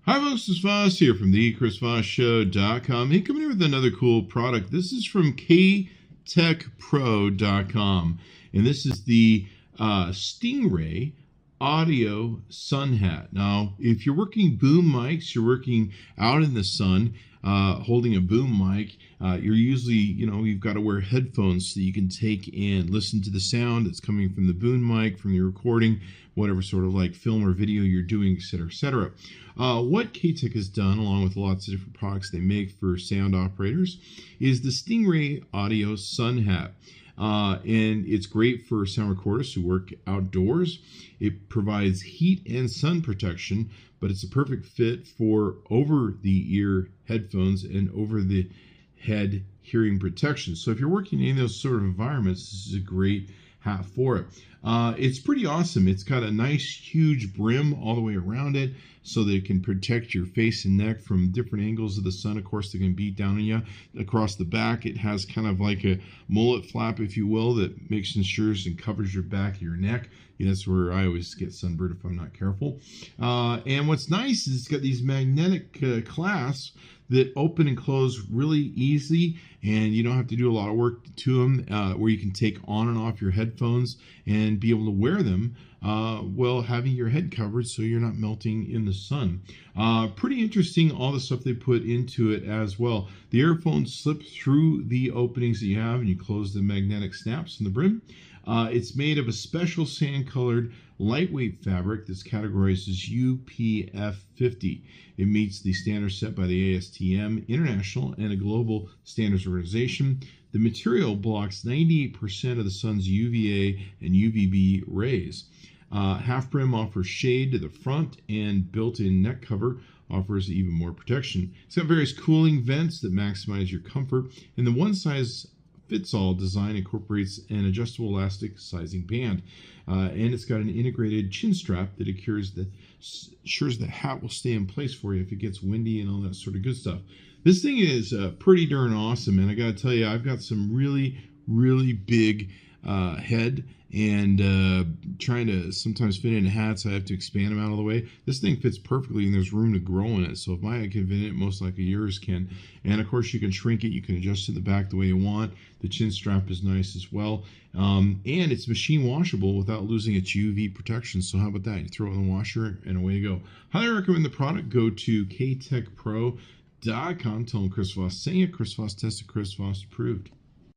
Hi folks, it's Voss here from the ChrisVossShow.com. Hey, coming here with another cool product. This is from KTechPro.com, and this is the Stingray Audio SunHat. Now, if you're working boom mics, you're working out in the sun, holding a boom mic, you're usually, you've got to wear headphones so you can take and listen to the sound that's coming from the boom mic, from your recording, whatever sort of like film or video you're doing, etc., etc. What K-Tek has done, along with lots of different products they make for sound operators, is the Stingray Audio SunHat. And it's great for sound recorders who work outdoors. It provides heat and sun protection, but it's a perfect fit for over-the-ear headphones and over-the-head hearing protection. So if you're working in those sort of environments, this is a great hat for it. It's pretty awesome. It's got a nice huge brim all the way around it so that it can protect your face and neck from different angles of the sun. Of course, they can beat down on you. Across the back, it has kind of like a mullet flap, if you will, that makes ensures and covers your back of your neck. That's where I always get sunburned if I'm not careful. And what's nice is it's got these magnetic clasps that open and close really easy, and you don't have to do a lot of work to them, where you can take on and off your headphones and be able to wear them while having your head covered so you're not melting in the sun. Pretty interesting, all the stuff they put into it as well. The earphones slip through the openings that you have, and you close the magnetic snaps in the brim. It's made of a special sand-colored lightweight fabric that's categorized as UPF 50. It meets the standards set by the ASTM International and a global standards organization. The material blocks 98% of the sun's UVA and UVB rays. Half brim offers shade to the front, and built-in neck cover offers even more protection. It's got various cooling vents that maximize your comfort, and the one-size-fits-all design incorporates an adjustable elastic sizing band. And it's got an integrated chin strap that ensures the hat will stay in place for you if it gets windy and all that sort of good stuff. This thing is pretty darn awesome, and I got to tell you, I've got some really, really big head, and trying to sometimes fit into hats, I have to expand them out of the way. This thing fits perfectly, and there's room to grow in it. So if mine can fit in it, most likely yours can. And of course, you can shrink it. You can adjust it in the back the way you want. The chin strap is nice as well. And it's machine washable without losing its UV protection. So how about that? You throw it in the washer, and away you go. Highly recommend the product. Go to KTechPro.com. Tell them Chris Voss saying it. Chris Voss tested, Chris Voss approved.